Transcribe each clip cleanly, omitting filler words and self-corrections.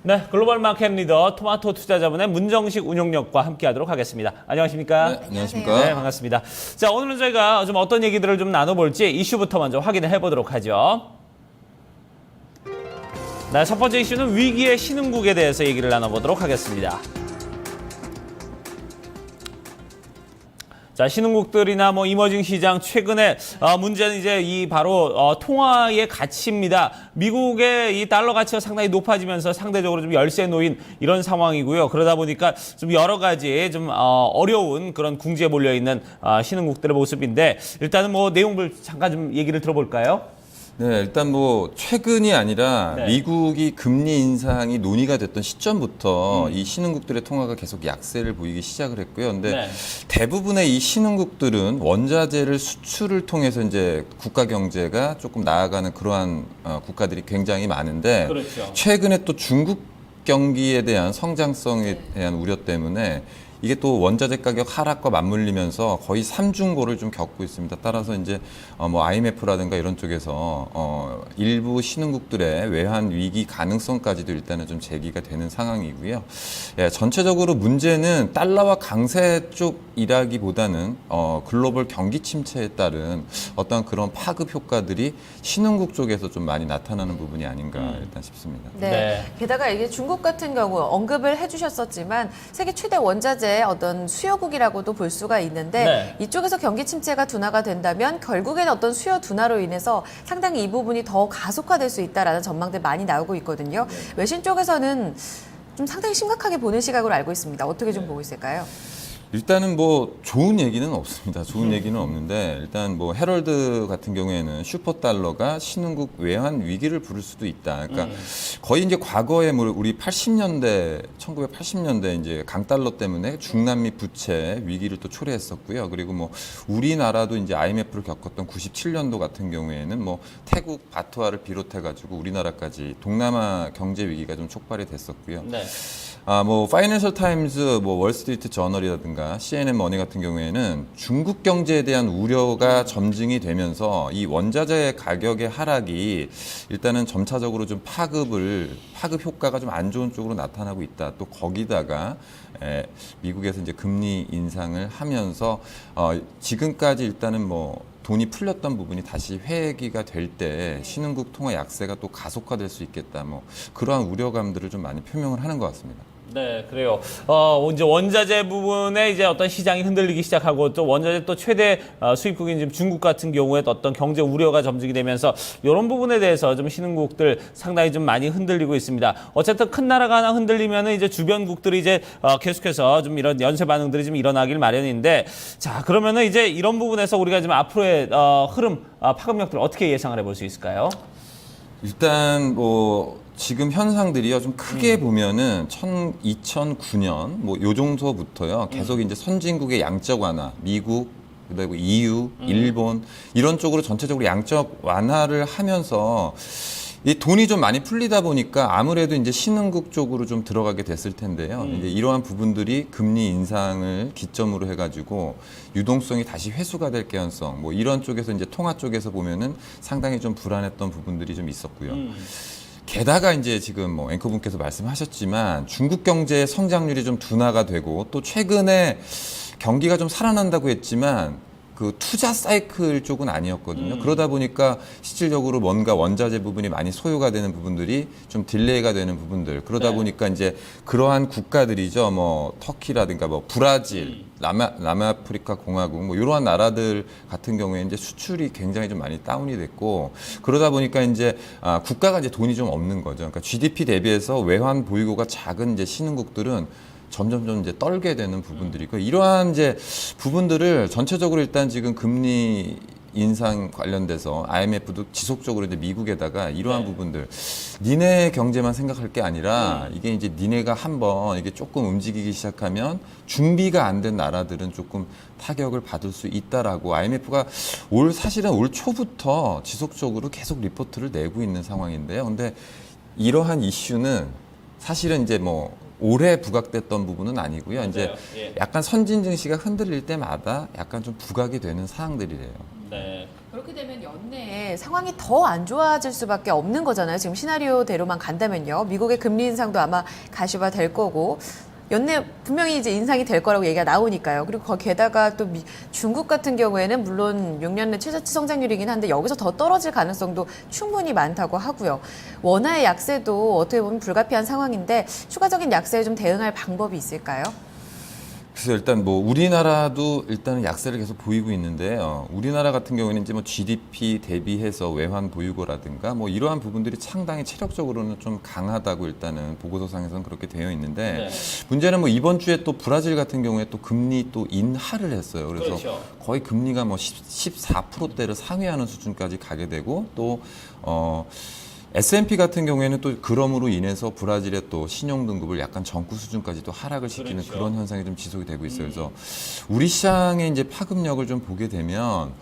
네, 글로벌 마켓 리더 토마토 투자자분의 문정식 운용력과 함께하도록 하겠습니다. 안녕하십니까? 네, 안녕하십니까? 네, 반갑습니다. 자, 오늘은 저희가 좀 어떤 얘기들을 좀 나눠볼지 이슈부터 먼저 확인을 해보도록 하죠. 네, 첫 번째 이슈는 위기의 신흥국에 대해서 얘기를 나눠보도록 하겠습니다. 자, 신흥국들이나 뭐 이머징 시장 최근에 문제는 이제 이 바로 통화의 가치입니다. 미국의 이 달러 가치가 상당히 높아지면서 상대적으로 좀 열세 놓인 이런 상황이고요. 그러다 보니까 좀 여러 가지 좀 어려운 그런 궁지에 몰려 있는 신흥국들의 모습인데 일단은 뭐 내용을 잠깐 좀 얘기를 들어볼까요? 네, 일단 뭐 최근이 아니라 네. 미국이 금리 인상이 논의가 됐던 시점부터 이 신흥국들의 통화가 계속 약세를 보이기 시작을 했고요. 근데 네. 대부분의 이 신흥국들은 원자재를 수출을 통해서 이제 국가 경제가 조금 나아가는 그러한 국가들이 굉장히 많은데 그렇죠. 최근에 또 중국 경기에 대한 성장성에 대한 우려 때문에 이게 또 원자재 가격 하락과 맞물리면서 거의 삼중고를 좀 겪고 있습니다. 따라서 이제 뭐 IMF라든가 이런 쪽에서 일부 신흥국들의 외환 위기 가능성까지도 일단은 좀 제기가 되는 상황이고요. 예, 전체적으로 문제는 달러와 강세 쪽이라기보다는 글로벌 경기 침체에 따른 어떤 그런 파급 효과들이 신흥국 쪽에서 좀 많이 나타나는 부분이 아닌가 일단 싶습니다. 네. 네. 게다가 이게 중국 같은 경우 언급을 해주셨었지만 세계 최대 원자재 어떤 수요국이라고도 볼 수가 있는데 네. 이쪽에서 경기 침체가 둔화가 된다면 결국에는 어떤 수요 둔화로 인해서 상당히 이 부분이 더 가속화될 수 있다라는 전망들 많이 나오고 있거든요. 외신 쪽에서는 좀 상당히 심각하게 보는 시각으로 알고 있습니다. 어떻게 좀 보고 있을까요? 일단은 뭐 좋은 얘기는 없습니다. 좋은 얘기는 없는데 일단 뭐 헤럴드 같은 경우에는 슈퍼달러가 신흥국 외환 위기를 부를 수도 있다. 그러니까 거의 이제 과거에 뭐 우리 1980년대 이제 강달러 때문에 중남미 부채 위기를 또 초래했었고요. 그리고 뭐 우리나라도 이제 IMF를 겪었던 97년도 같은 경우에는 뭐 태국 바트화를 비롯해 가지고 우리나라까지 동남아 경제 위기가 좀 촉발이 됐었고요. 네. 뭐 파이낸셜 타임즈, 뭐 월스트리트 저널이라든가 CNN 머니 같은 경우에는 중국 경제에 대한 우려가 점증이 되면서 이 원자재 가격의 하락이 일단은 점차적으로 좀 파급 효과가 좀 안 좋은 쪽으로 나타나고 있다. 또 거기다가 미국에서 이제 금리 인상을 하면서 지금까지 일단은 뭐 돈이 풀렸던 부분이 다시 회귀가 될 때 신흥국 통화 약세가 또 가속화될 수 있겠다. 뭐 그러한 우려감들을 좀 많이 표명을 하는 것 같습니다. 네, 그래요. 이제 원자재 부분에 이제 어떤 시장이 흔들리기 시작하고 또 원자재 또 최대 수입국인 지금 중국 같은 경우에 어떤 경제 우려가 점증이 되면서 이런 부분에 대해서 좀 신흥국들 상당히 좀 많이 흔들리고 있습니다. 어쨌든 큰 나라가 하나 흔들리면은 이제 주변국들이 이제 계속해서 좀 이런 연쇄 반응들이 좀 일어나길 마련인데 자, 그러면은 이제 이런 부분에서 우리가 지금 앞으로의 흐름, 파급력들 어떻게 예상을 해볼 수 있을까요? 일단 뭐 지금 현상들이요 좀 크게 보면은 2009년 뭐 요 정도부터요 계속 이제 선진국의 양적 완화, 미국 그리고 EU, 일본 이런 쪽으로 전체적으로 양적 완화를 하면서 이 돈이 좀 많이 풀리다 보니까 아무래도 이제 신흥국 쪽으로 좀 들어가게 됐을 텐데요. 이제 이러한 부분들이 금리 인상을 기점으로 해가지고 유동성이 다시 회수가 될 개연성, 뭐 이런 쪽에서 이제 통화 쪽에서 보면은 상당히 좀 불안했던 부분들이 좀 있었고요. 게다가 이제 지금 뭐 앵커분께서 말씀하셨지만 중국 경제의 성장률이 좀 둔화가 되고 또 최근에 경기가 좀 살아난다고 했지만 그 투자 사이클 쪽은 아니었거든요. 그러다 보니까 실질적으로 뭔가 원자재 부분이 많이 소요가 되는 부분들이 좀 딜레이가 되는 부분들. 그러다 네. 보니까 이제 그러한 국가들이죠. 뭐 터키라든가 뭐 브라질, 남아프리카 공화국 뭐 이러한 나라들 같은 경우에 이제 수출이 굉장히 좀 많이 다운이 됐고 그러다 보니까 이제 국가가 이제 돈이 좀 없는 거죠. 그러니까 GDP 대비해서 외환 보유고가 작은 이제 신흥국들은 점점점 이제 떨게 되는 부분들이고 이러한 이제 부분들을 전체적으로 일단 지금 금리 인상 관련돼서 IMF도 지속적으로 이제 미국에다가 이러한 부분들 니네 경제만 생각할 게 아니라 이게 이제 니네가 한번 이게 조금 움직이기 시작하면 준비가 안 된 나라들은 조금 타격을 받을 수 있다라고 IMF가 사실은 올 초부터 지속적으로 계속 리포트를 내고 있는 상황인데요. 근데 이러한 이슈는 사실은 이제 뭐 올해 부각됐던 부분은 아니고요. 맞아요. 이제 예. 약간 선진 증시가 흔들릴 때마다 약간 좀 부각이 되는 사항들이래요. 네. 그렇게 되면 연내에 상황이 더 안 좋아질 수밖에 없는 거잖아요. 지금 시나리오대로만 간다면요. 미국의 금리 인상도 아마 가시화 될 거고 연내 분명히 이제 인상이 될 거라고 얘기가 나오니까요. 그리고 게다가 또 중국 같은 경우에는 물론 6년 내 최저치 성장률이긴 한데 여기서 더 떨어질 가능성도 충분히 많다고 하고요. 원화의 약세도 어떻게 보면 불가피한 상황인데 추가적인 약세에 좀 대응할 방법이 있을까요? 그래서 일단 뭐 우리나라도 일단은 약세를 계속 보이고 있는데요. 우리나라 같은 경우에는 이제 뭐 GDP 대비해서 외환 보유고라든가 뭐 이러한 부분들이 상당히 체력적으로는 좀 강하다고 일단은 보고서상에서는 그렇게 되어 있는데 문제는 뭐 이번 주에 또 브라질 같은 경우에 또 금리 또 인하를 했어요. 그래서 그렇죠. 거의 금리가 뭐 14%대를 상회하는 수준까지 가게 되고 또 S&P 같은 경우에는 또 그럼으로 인해서 브라질의 또 신용 등급을 약간 정구 수준까지 또 하락을 시키는 그렇죠. 그런 현상이 좀 지속이 되고 있어요. 그래서 우리 시장의 이제 파급력을 좀 보게 되면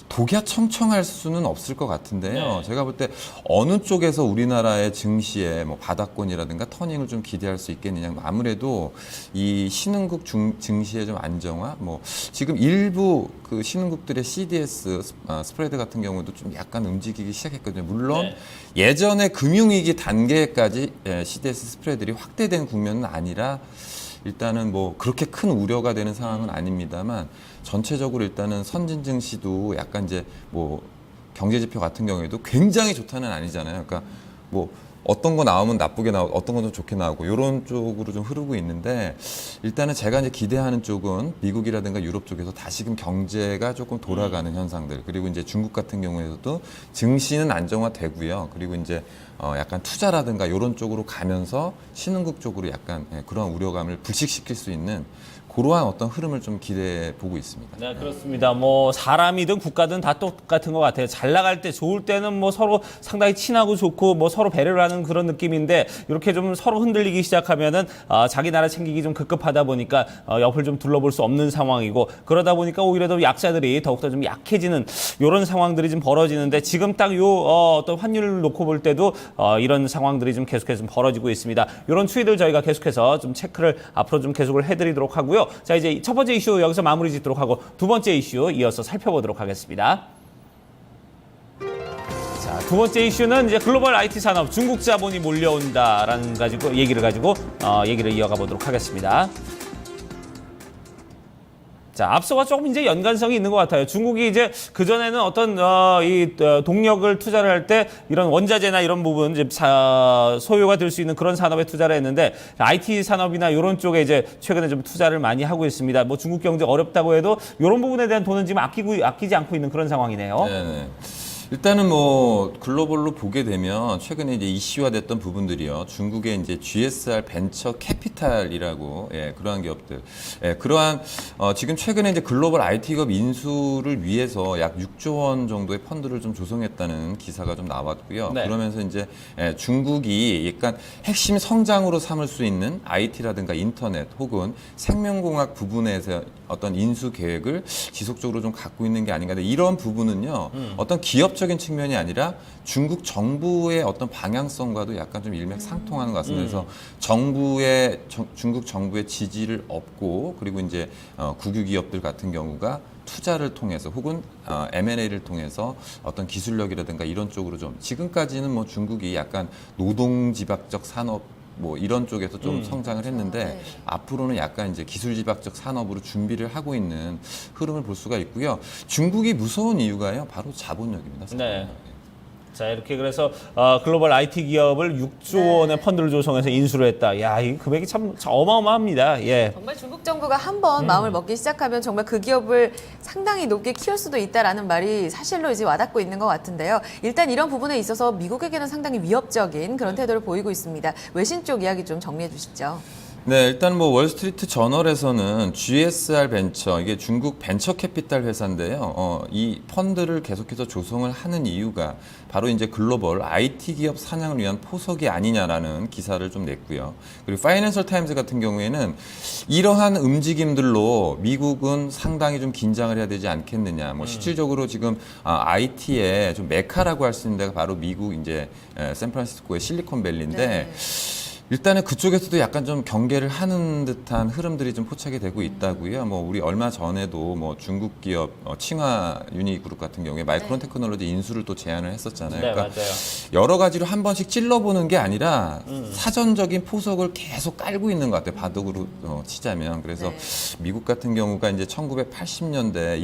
독야청청할 수는 없을 것 같은데요. 네. 제가 볼 때 어느 쪽에서 우리나라의 증시의 뭐 바닥권이라든가 터닝을 좀 기대할 수 있겠느냐. 아무래도 이 신흥국 증시의 좀 안정화, 뭐 지금 일부 그 신흥국들의 CDS 스프레드 같은 경우도 좀 약간 움직이기 시작했거든요. 물론 네. 예전에 금융위기 단계까지 CDS 스프레드들이 확대된 국면은 아니라 일단은 뭐 그렇게 큰 우려가 되는 상황은 아닙니다만 전체적으로 일단은 선진 증시도 약간 이제 뭐 경제 지표 같은 경우에도 굉장히 좋다는 아니잖아요. 그러니까 뭐 어떤 거 나오면 나쁘게 나오고 어떤 건 좀 좋게 나오고 이런 쪽으로 좀 흐르고 있는데 일단은 제가 이제 기대하는 쪽은 미국이라든가 유럽 쪽에서 다시금 경제가 조금 돌아가는 현상들 그리고 이제 중국 같은 경우에도 증시는 안정화되고요. 그리고 이제 약간 투자라든가 이런 쪽으로 가면서 신흥국 쪽으로 약간 그런 우려감을 불식시킬 수 있는 그러한 어떤 흐름을 좀 기대해 보고 있습니다. 네, 그렇습니다. 뭐 사람이든 국가든 다 똑같은 것 같아요. 잘 나갈 때 좋을 때는 뭐 서로 상당히 친하고 좋고 뭐 서로 배려를 하는 그런 느낌인데 이렇게 좀 서로 흔들리기 시작하면은 자기 나라 챙기기 좀 급급하다 보니까 옆을 좀 둘러볼 수 없는 상황이고 그러다 보니까 오히려 더 약자들이 더욱더 좀 약해지는 이런 상황들이 좀 벌어지는데 지금 딱 요 어떤 환율을 놓고 볼 때도 이런 상황들이 좀 계속해서 좀 벌어지고 있습니다. 이런 추이들 저희가 계속해서 좀 체크를 앞으로 좀 계속을 해드리도록 하고요. 자, 이제 첫 번째 이슈 여기서 마무리 짓도록 하고 두 번째 이슈 이어서 살펴보도록 하겠습니다. 자, 두 번째 이슈는 이제 글로벌 IT 산업 중국 자본이 몰려온다라는 얘기를 가지고 얘기를 이어가 보도록 하겠습니다. 자, 앞서가 조금 이제 연관성이 있는 것 같아요. 중국이 이제 그전에는 어떤, 동력을 투자를 할 때 이런 원자재나 이런 부분, 이제 소요가 될 수 있는 그런 산업에 투자를 했는데 IT 산업이나 이런 쪽에 이제 최근에 좀 투자를 많이 하고 있습니다. 뭐 중국 경제 어렵다고 해도 이런 부분에 대한 돈은 지금 아끼지 않고 있는 그런 상황이네요. 네네. 일단은 뭐 글로벌로 보게 되면 최근에 이제 이슈화됐던 부분들이요. 중국의 이제 GSR 벤처 캐피탈이라고 그러한 기업들, 그러한 지금 최근에 이제 글로벌 IT 기업 인수를 위해서 약 6조 원 정도의 펀드를 좀 조성했다는 기사가 좀 나왔고요. 네. 그러면서 이제 중국이 약간 핵심 성장으로 삼을 수 있는 IT라든가 인터넷 혹은 생명공학 부분에서 어떤 인수 계획을 지속적으로 좀 갖고 있는 게 아닌가. 근데 이런 부분은요, 어떤 기업적인 측면이 아니라 중국 정부의 어떤 방향성과도 약간 좀 일맥상통하는 것 같습니다. 그래서 중국 정부의 지지를 얻고 그리고 이제 국유 기업들 같은 경우가 투자를 통해서 혹은 M&A를 통해서 어떤 기술력이라든가 이런 쪽으로 좀 지금까지는 뭐 중국이 약간 노동지박적 산업 뭐 이런 쪽에서 좀 성장을 했는데 네. 앞으로는 약간 이제 기술지박적 산업으로 준비를 하고 있는 흐름을 볼 수가 있고요. 중국이 무서운 이유가요, 바로 자본력입니다. 네. 자, 이렇게 그래서 글로벌 IT 기업을 6조 원의 펀드를 조성해서 인수를 했다. 야, 이 금액이 참 어마어마합니다. 예. 정말 중국 정부가 한번 마음을 먹기 시작하면 정말 그 기업을 상당히 높게 키울 수도 있다라는 말이 사실로 이제 와닿고 있는 것 같은데요. 일단 이런 부분에 있어서 미국에게는 상당히 위협적인 그런 태도를 보이고 있습니다. 외신 쪽 이야기 좀 정리해 주시죠. 네, 일단 뭐 월스트리트 저널에서는 GSR 벤처, 이게 중국 벤처 캐피탈 회사인데요. 이 펀드를 계속해서 조성을 하는 이유가 바로 이제 글로벌 IT 기업 사냥을 위한 포석이 아니냐라는 기사를 좀 냈고요. 그리고 파이낸셜 타임즈 같은 경우에는 이러한 움직임들로 미국은 상당히 좀 긴장을 해야 되지 않겠느냐. 뭐 실질적으로 지금 IT의 좀 메카라고 할 수 있는 데가 바로 미국 이제 샌프란시스코의 실리콘밸리인데. 네. 일단은 그쪽에서도 약간 좀 경계를 하는 듯한 흐름들이 좀 포착이 되고 있다고요. 뭐 우리 얼마 전에도 뭐 중국 기업 칭화 유니그룹 같은 경우에 마이크론 테크놀로지 인수를 또 제안을 했었잖아요. 네, 그러니까 맞아요. 여러 가지로 한 번씩 찔러보는 게 아니라 사전적인 포석을 계속 깔고 있는 것 같아요. 바둑으로 치자면. 그래서 네. 미국 같은 경우가 이제 1980년대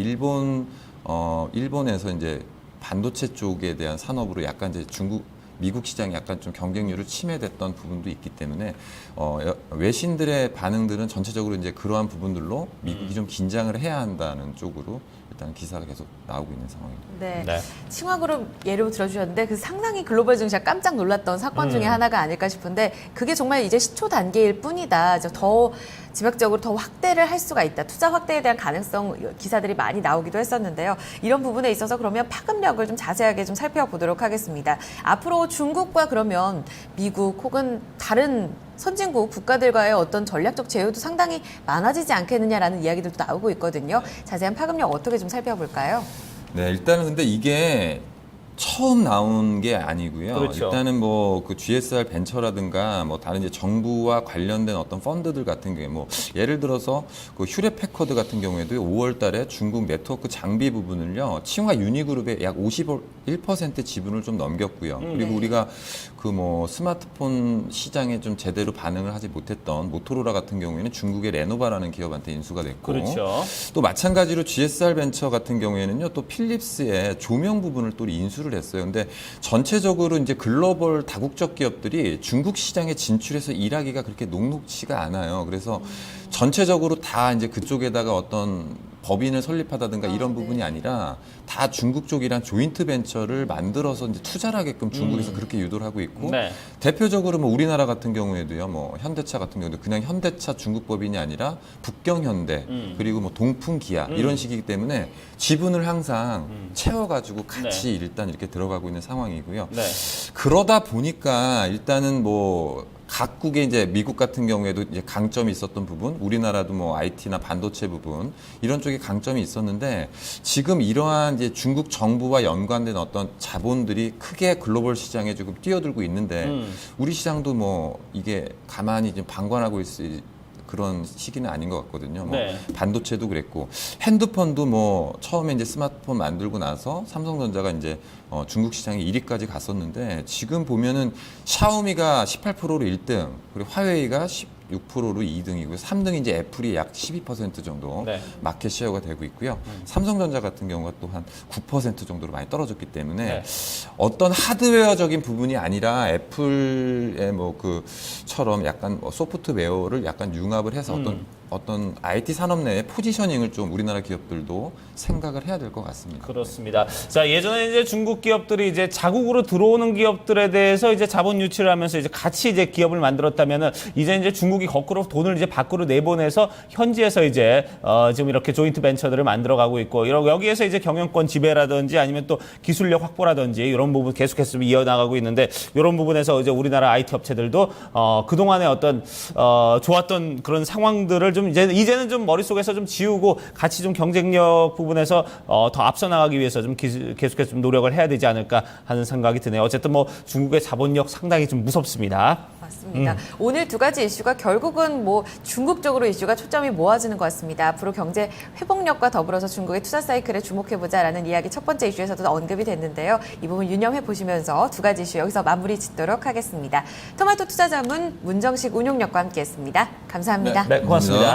일본에서 이제 반도체 쪽에 대한 산업으로 약간 이제 미국 시장이 약간 좀 경쟁률을 침해됐던 부분도 있기 때문에 외신들의 반응들은 전체적으로 이제 그러한 부분들로 미국이 좀 긴장을 해야 한다는 쪽으로 일단 기사가 계속 나오고 있는 상황입니다. 네. 네. 칭화그룹 예로 들어주셨는데 그 상당히 글로벌 증시가 깜짝 놀랐던 사건 중에 하나가 아닐까 싶은데 그게 정말 이제 시초 단계일 뿐이다. 이제 더 지역적으로 더 확대를 할 수가 있다. 투자 확대에 대한 가능성 기사들이 많이 나오기도 했었는데요. 이런 부분에 있어서 그러면 파급력을 좀 자세하게 좀 살펴보도록 하겠습니다. 앞으로 중국과 그러면 미국 혹은 다른 선진국 국가들과의 어떤 전략적 제휴도 상당히 많아지지 않겠느냐라는 이야기들도 나오고 있거든요. 자세한 파급력 어떻게 좀 살펴볼까요? 네, 일단은 근데 이게 처음 나온 게 아니고요. 그렇죠. 일단은 뭐 그 GSR 벤처라든가 뭐 다른 이제 정부와 관련된 어떤 펀드들 같은 경우에 뭐 예를 들어서 그 휴렛 패커드 같은 경우에도 5월 달에 중국 네트워크 장비 부분을요. 칭화 유니그룹에 약 51% 지분을 좀 넘겼고요. 그리고 우리가 그 뭐 스마트폰 시장에 좀 제대로 반응을 하지 못했던 모토로라 같은 경우에는 중국의 레노바라는 기업한테 인수가 됐고 그렇죠. 또 마찬가지로 GSR 벤처 같은 경우에는요. 또 필립스의 조명 부분을 또 인수를 했어요. 근데 전체적으로 이제 글로벌 다국적 기업들이 중국 시장에 진출해서 일하기가 그렇게 녹록지가 않아요. 그래서 전체적으로 다 이제 그쪽에다가 어떤 법인을 설립하다든가 이런 부분이 아니라 다 중국 쪽이랑 조인트 벤처를 만들어서 이제 투자를 하게끔 중국에서 그렇게 유도를 하고 있고 네. 대표적으로 뭐 우리나라 같은 경우에도요, 뭐 현대차 같은 경우도 그냥 현대차 중국 법인이 아니라 북경현대 그리고 뭐 동풍기아 이런 식이기 때문에 지분을 항상 채워가지고 같이 일단 이렇게 들어가고 있는 상황이고요. 네. 그러다 보니까 일단은 뭐 각국의 이제 미국 같은 경우에도 이제 강점이 있었던 부분, 우리나라도 뭐 IT나 반도체 부분 이런 쪽에 강점이 있었는데 지금 이러한 이제 중국 정부와 연관된 어떤 자본들이 크게 글로벌 시장에 조금 뛰어들고 있는데 우리 시장도 뭐 이게 가만히 좀 방관하고 있을 그런 시기는 아닌 것 같거든요. 뭐 네. 반도체도 그랬고 핸드폰도 뭐 처음에 이제 스마트폰 만들고 나서 삼성전자가 이제 중국 시장에 1위까지 갔었는데 지금 보면은 샤오미가 18%로 1등, 그리고 화웨이가 16%로 2등이고요. 3등이 이제 애플이 약 12% 정도 네. 마켓 쉐어가 되고 있고요. 삼성전자 같은 경우가 또 한 9% 정도로 많이 떨어졌기 때문에 네. 어떤 하드웨어적인 부분이 아니라 애플의 뭐 그처럼 약간 소프트웨어를 약간 융합을 해서 어떤 IT 산업 내의 포지셔닝을 좀 우리나라 기업들도 생각을 해야 될 것 같습니다. 그렇습니다. 자, 예전에 이제 중국 기업들이 이제 자국으로 들어오는 기업들에 대해서 이제 자본 유치를 하면서 이제 같이 이제 기업을 만들었다면은 이제 중국이 거꾸로 돈을 이제 밖으로 내보내서 현지에서 이제 지금 이렇게 조인트 벤처들을 만들어가고 있고 여기에서 이제 경영권 지배라든지 아니면 또 기술력 확보라든지 이런 부분 계속해서 좀 이어나가고 있는데 이런 부분에서 이제 우리나라 IT 업체들도 그동안의 어떤 좋았던 그런 상황들을 좀 이제는 좀 머릿속에서 좀 지우고 같이 좀 경쟁력 부분에서 더 앞서 나가기 위해서 좀 계속해서 좀 노력을 해야 되지 않을까 하는 생각이 드네요. 어쨌든 뭐 중국의 자본력 상당히 좀 무섭습니다. 맞습니다. 오늘 두 가지 이슈가 결국은 뭐 중국 쪽으로 이슈가 초점이 모아지는 것 같습니다. 앞으로 경제 회복력과 더불어서 중국의 투자 사이클에 주목해보자라는 이야기 첫 번째 이슈에서도 언급이 됐는데요. 이 부분 유념해 보시면서 두 가지 이슈 여기서 마무리 짓도록 하겠습니다. 토마토 투자자문 문정식 운용력과 함께했습니다. 감사합니다. 네, 고맙습니다.